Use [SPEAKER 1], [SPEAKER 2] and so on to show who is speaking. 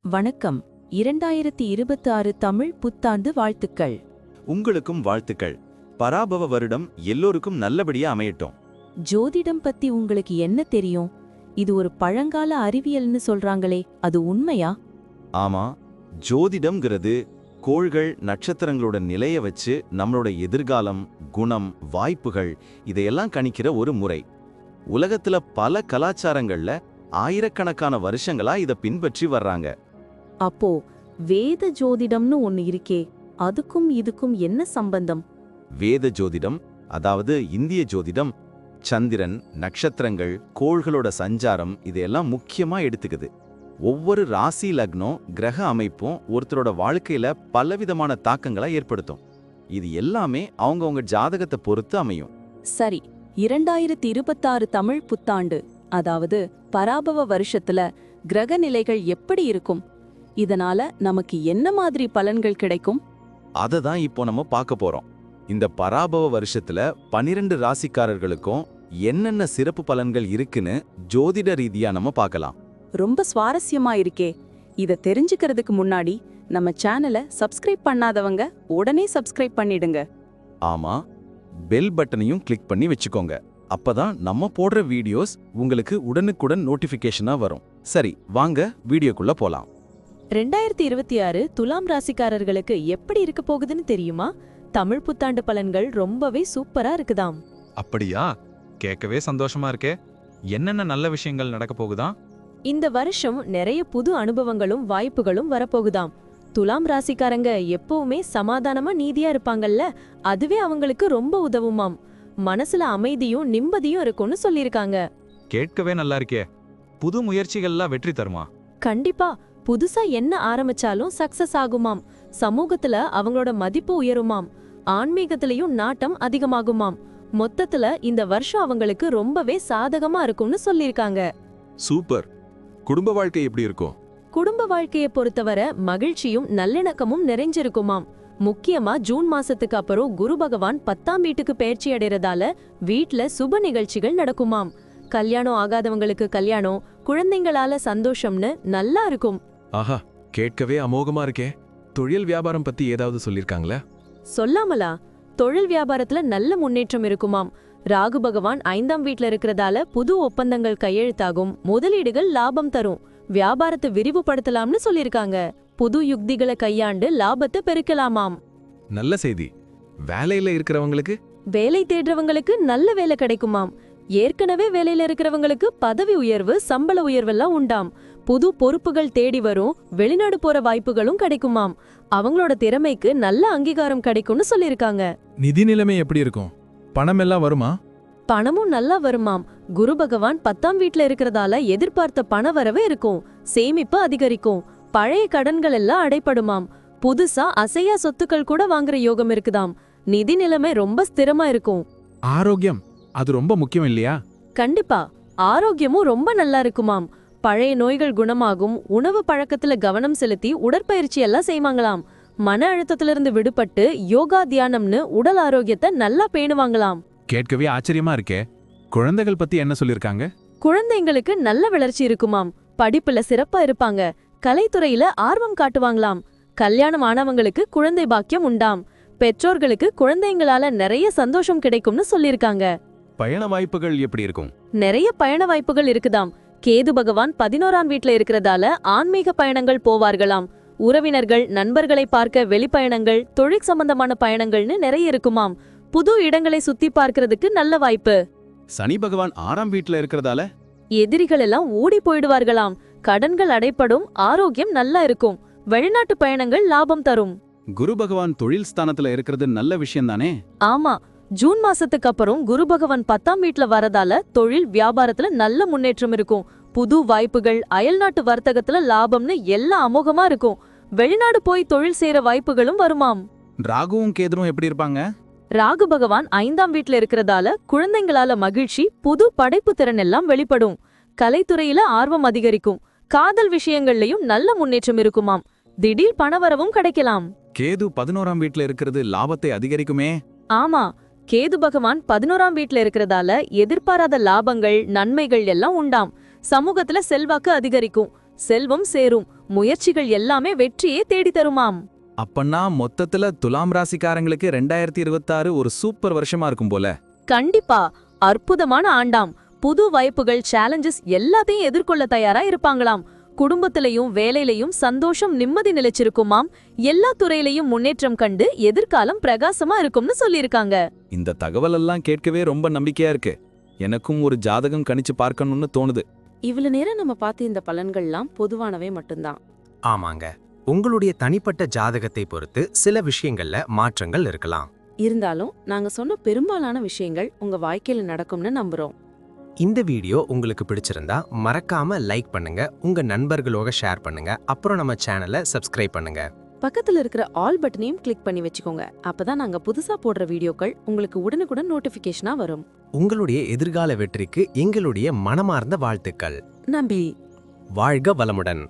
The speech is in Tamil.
[SPEAKER 1] வணக்கம். 2026 தமிழ் புத்தாண்டு வாழ்த்துக்கள்.
[SPEAKER 2] உங்களுக்கும் வாழ்த்துக்கள். பராபவ வருடம் எல்லோருக்கும் நல்லபடியா அமையட்டும்.
[SPEAKER 1] ஜோதிடம் பத்தி உங்களுக்கு என்ன தெரியும்? இது ஒரு பழங்கால அறிவியல்னு சொல்றாங்களே, அது உண்மையா?
[SPEAKER 2] ஆமா, ஜோதிடம்ங்கிறது கோள்கள் நட்சத்திரங்களோட நிலைய வச்சு நம்மளோட எதிர்காலம், குணம், வாய்ப்புகள் இதையெல்லாம் கணிக்கிற ஒரு முறை. உலகத்துல பல கலாச்சாரங்கள்ல ஆயிரக்கணக்கான வருஷங்களா இதை பின்பற்றி வர்றாங்க.
[SPEAKER 1] அப்போ வேத ஜோதிடம்னு ஒன்னு இருக்கே, அதுக்கும் இதுக்கும் என்ன சம்பந்தம்?
[SPEAKER 2] வேத ஜோதிடம், அதாவது இந்திய ஜோதிடம், சந்திரன், நட்சத்திரங்கள், கோள்களோட சஞ்சாரம் இதையெல்லாம் முக்கியமா எடுத்துக்குது. ஒவ்வொரு ராசி லக்னம், கிரக அமைப்பும் ஒருத்தரோட வாழ்க்கையில பலவிதமான தாக்கங்களை ஏற்படுத்தும். இது எல்லாமே அவங்கவங்க ஜாதகத்தை பொறுத்து அமையும்.
[SPEAKER 1] சரி, 2026 தமிழ் புத்தாண்டு, அதாவது பராபவ வருஷத்துல கிரக நிலைகள் எப்படி இருக்கும்? இதனால நமக்கு என்ன மாதிரி பலன்கள் கிடைக்கும்?
[SPEAKER 2] அதை தான் இப்போ நம்ம பார்க்க போறோம். இந்த பராபவ வருஷத்துல 12 ராசிக்காரர்களுக்கும் என்னென்ன சிறப்பு பலன்கள் இருக்குன்னு ஜோதிட ரீதியா நம்ம பார்க்கலாம்.
[SPEAKER 1] ரொம்ப சுவாரஸ்யமா இருக்கே. இத தெரிஞ்சுக்கிறதுக்கு முன்னாடி நம்ம சேனலை சப்ஸ்கிரைப் பண்ணாதவங்க உடனே சப்ஸ்கிரைப் பண்ணிடுங்க.
[SPEAKER 2] ஆமா, பெல் பட்டனையும் கிளிக் பண்ணி வச்சுக்கோங்க. அப்பதான் நம்ம போடுற வீடியோஸ் உங்களுக்கு உடனுக்குடன் நோட்டிபிகேஷனா வரும். சரி, வாங்க வீடியோக்குள்ள போலாம்.
[SPEAKER 1] 2026 துலாம் ராசிக்காரர்களுக்கு எப்படி இருக்க போகுதுன்னு தெரியுமா? தமிழ் புத்தாண்டு பலன்கள் ரொம்பவே சூப்பரா இருக்குதாம்.
[SPEAKER 3] அப்படியா? கேட்கவே சந்தோஷமா இருக்கே. என்னென்ன நல்ல விஷயங்கள் நடக்க போகுதா?
[SPEAKER 1] இந்த வருஷம் நிறைய புது அனுபவங்களும் வாய்ப்புகளும் வரப்போகுதாம். துலாம் ராசிக்காரங்க எப்பவுமே சமாதானமா நீதியா இருப்பாங்கல்ல, அதுவே அவங்களுக்கு ரொம்ப உதவுமாம். மனசுல அமைதியும் நிம்மதியும் இருக்கும்னு சொல்லிருக்காங்க.
[SPEAKER 3] கேட்கவே நல்லா இருக்கே. புது முயற்சிகள்லாம் வெற்றி தருமா?
[SPEAKER 1] கண்டிப்பா. புதுசா என்ன ஆரம்பிச்சாலும் சக்சஸ் ஆகுமாம். சமூகத்துல அவங்களோட மதிப்பு உயருமாம். ஆன்மீகத்திலையும் நாட்டம் அதிகமாகுமாம். மொத்தத்துல இந்த வருஷம் அவங்களுக்கு ரொம்பவே சாதகமா இருக்கும்னு சொல்லிருக்காங்க.
[SPEAKER 4] சூப்பர். குடும்ப வாழ்க்கை எப்படி இருக்கும்?
[SPEAKER 1] குடும்ப வாழ்க்கையை பொறுத்தவரை மகிழ்ச்சியும் நல்லிணக்கமும் நிறைஞ்சிருக்குமாம். முக்கியமா ஜூன் மாசத்துக்கு அப்புறம் குரு பகவான் 10ஆம் வீட்டுக்கு பெயர்ச்சி அடைறதால வீட்ல சுப நிகழ்ச்சிகள் நடக்குமாம். கல்யாணம் ஆகாதவங்களுக்கு கல்யாணம், குழந்தைங்களால சந்தோஷம்னு நல்லா இருக்கும்.
[SPEAKER 4] ஆஹா, கேட்கவே அமோகமா இருக்கே. தொழில் வியாபாரம் பத்தி ஏதாவது சொல்லிருக்காங்களா?
[SPEAKER 1] சொல்லாமலா? தொழில் வியாபாரத்துல நல்ல முன்னேற்றம் இருக்குமாம். ராகு பகவான் 5ஆம் வீட்ல இருக்கிறதால புது ஒப்பந்தங்கள் கையெழுத்தாகும், முதலீடுகள் லாபம் தரும், வியாபாரத்தை விரிவுபடுத்தலாம்னு சொல்லிருக்காங்க. புது யுக்திகளை கையாண்டு லாபத்தை பெருக்கலாமாம்.
[SPEAKER 4] நல்ல செய்தி. வேலையில இருக்கிறவங்களுக்கு?
[SPEAKER 1] வேலை தேடுறவங்களுக்கு நல்ல வேலை கிடைக்குமாம். ஏற்கனவே வேலையில இருக்கிறவங்களுக்கு பதவி உயர்வு, சம்பள உயர்வெல்லாம் உண்டாம். புது பொறுப்புகள் தேடி வரும், வெளிநாடு போற வாய்ப்புகளும் கிடைக்குமாம். அவங்களோட திறமைக்கு நல்ல அங்கீகாரம் கிடைக்கும்னு சொல்லிருக்காங்க.
[SPEAKER 4] நிதி நிலைமை எப்படி இருக்கும்? பணம் எல்லாம் வருமா?
[SPEAKER 1] பணமும் நல்லா வருமாம். குரு பகவான் 10ஆம் வீட்ல இருக்கிறதால எதிர்பார்த்த பண வரவு இருக்கும். சேமிப்பு அதிகரிக்கும். பழைய கடன்கள் எல்லாம் அடைப்படுமாம். புதுசா அசையா சொத்துக்கள் கூட வாங்குற யோகம் இருக்குதாம். நிதி நிலைமை ரொம்ப ஸ்திரமா இருக்கும்.
[SPEAKER 4] ஆரோக்கியம், அது ரொம்ப முக்கியம் இல்லையா?
[SPEAKER 1] கண்டிப்பா. ஆரோக்கியமும் ரொம்ப நல்லா இருக்குமாம். பழைய நோய்கள் குணமாகும். உணவு பழக்கத்துல கவனம் செலுத்தி உடற்பயிற்சி எல்லாம் செய்வாங்களாம். மன அழுத்தத்திலிருந்து விடுபட்டு யோகா, தியானம்னு உடல் ஆரோக்கியத்தை நல்லா பேணுவாங்களாம்.
[SPEAKER 4] கேட்கவே ஆச்சரியமா இருக்கே. குழந்தைகள் பத்தி என்ன சொல்லிருக்காங்க?
[SPEAKER 1] குழந்தைங்களுக்கு நல்ல வளர்ச்சி இருக்குமாம். படிப்புல சிறப்பா இருப்பாங்க. கலைத்துறையில ஆர்வம் காட்டுவாங்களாம். கல்யாணம் ஆனவங்களுக்கு குழந்தை பாக்கியம் உண்டாம். பெற்றோர்களுக்கு குழந்தைங்களால நிறைய சந்தோஷம் கிடைக்கும்னு சொல்லிருக்காங்க.
[SPEAKER 4] பயண வாய்ப்புகள் எப்படி இருக்கும்?
[SPEAKER 1] நிறைய பயண வாய்ப்புகள் இருக்குதாம். கேது பகவான் 11ஆம் வீட்ல இருக்கிறதால ஆன்மீக பயணங்கள் போவார்களாம். உறவினர்கள், நண்பர்களை பார்க்க வெளிப்பயணங்கள், தொழில் சம்பந்தமான பயணங்கள்னு நிறைய இருக்குமாம். புது இடங்களை சுத்தி பார்க்கறதுக்கு நல்ல வாய்ப்பு.
[SPEAKER 4] சனி பகவான் 6ஆம் வீட்ல இருக்கிறதால
[SPEAKER 1] எதிரிகள் எல்லாம் ஓடி போயிடுவார்களாம். கடன்கள் அடைப்படும். ஆரோக்கியம் நல்லா இருக்கும். வெளிநாட்டு பயணங்கள் லாபம் தரும்.
[SPEAKER 4] குரு பகவான் தொழில் ஸ்தானத்துல இருக்கிறது நல்ல விஷயம் தானே?
[SPEAKER 1] ஆமா, ஜூன் மாசத்துக்கு அப்புறம் குரு பகவான் 10ஆம் வீட்ல வரதால தொழில் வியாபாரத்துல நல்ல முன்னேற்றம் இருக்கும். புது வாய்ப்புகள், அயல்நாட்டு வர்த்தகத்துல லாபம்னு எல்லாம் அமோகமா இருக்கும். வெளிநாடு போய் தொழில் செய்யற வாய்ப்புகளும் வருமாம்.
[SPEAKER 4] ராகுவும் கேதுவும் எப்படி இருப்பாங்க?
[SPEAKER 1] ராகு பகவான் 5ஆம் வீட்ல இருக்கிறதால குழந்தைங்களால மகிழ்ச்சி, புது படைப்பு திறன் எல்லாம் வெளிப்படும். கலைத்துறையில ஆர்வம் அதிகரிக்கும். காதல் விஷயங்கள்லயும் நல்ல முன்னேற்றம் இருக்குமாம். திடீர் பணவரவும் கிடைக்கலாம்.
[SPEAKER 4] கேது 11ஆம் வீட்ல இருக்கிறது லாபத்தை அதிகரிக்குமே?
[SPEAKER 1] ஆமா, கேது பகவான் 11ஆம் வீட்ல இருக்கிறதால எதிர்பாராத லாபங்கள், நன்மைகள் எல்லாம் உண்டாம். சமூகத்துல செல்வாக்கு அதிகரிக்கும். செல்வம் சேரும், முயற்சிகள் எல்லாமே வெற்றியே தேடி தருமாம்.
[SPEAKER 4] அப்பன்னா மொத்தத்துல துலாம் ராசிக்காரங்களுக்கு 2026 ஒரு சூப்பர் வருஷமா இருக்கும் போல.
[SPEAKER 1] கண்டிப்பா அற்புதமான ஆண்டாம். புது வாய்ப்புகள், சேலஞ்சஸ் எல்லாத்தையும் எதிர்கொள்ள தயாரா இருப்பாங்களாம். குடும்பத்திலையும் வேலையிலையும் சந்தோஷம், நிம்மதி நிலைச்சிருக்குமாம். எல்லா துறையிலையும் முன்னேற்றம் கண்டு எதிர்காலம் பிரகாசமா இருக்கும்னு சொல்லியிருக்காங்க.
[SPEAKER 4] இந்த தகவல் எல்லாம் கேட்கவே ரொம்ப நம்பிக்கையா இருக்கு. எனக்கும் ஒரு ஜாதகம் கணிச்சு பார்க்கணும்னு தோணுது.
[SPEAKER 5] இவ்வளவு நேரம் நம்ம பார்த்த இந்த பலன்கள்லாம் பொதுவானவே மட்டும்தான்.
[SPEAKER 6] ஆமாங்க, உங்களுடைய தனிப்பட்ட ஜாதகத்தை பொறுத்து சில விஷயங்கள்ல மாற்றங்கள் இருக்கலாம்.
[SPEAKER 5] இருந்தாலும் நாங்க சொன்ன பெரும்பாலான விஷயங்கள் உங்க வாழ்க்கையில நடக்கும்னு நம்புறோம்.
[SPEAKER 6] இந்த வீடியோ உங்களுக்கு பிடிச்சிருந்தா மறக்காம லைக் பண்ணுங்க, உங்க நண்பர்களோட ஷேர் பண்ணுங்க, அப்புறம் நம்ம சேனலை சப்ஸ்கிரைப் பண்ணுங்க.
[SPEAKER 5] பக்கத்துல இருக்கிற ஆல் பட்டனையும் கிளிக் பண்ணி வச்சுக்கோங்க. அப்பதான் நாங்க புதுசா போடுற வீடியோக்கள் உங்களுக்கு உடனுக்குடன் நோட்டிபிகேஷனா வரும்.
[SPEAKER 6] உங்களுடைய எதிர்கால வெற்றிக்கு எங்களுடைய மனமார்ந்த வாழ்த்துக்கள்.
[SPEAKER 5] நம்பி
[SPEAKER 6] வாழ்க வளமுடன்.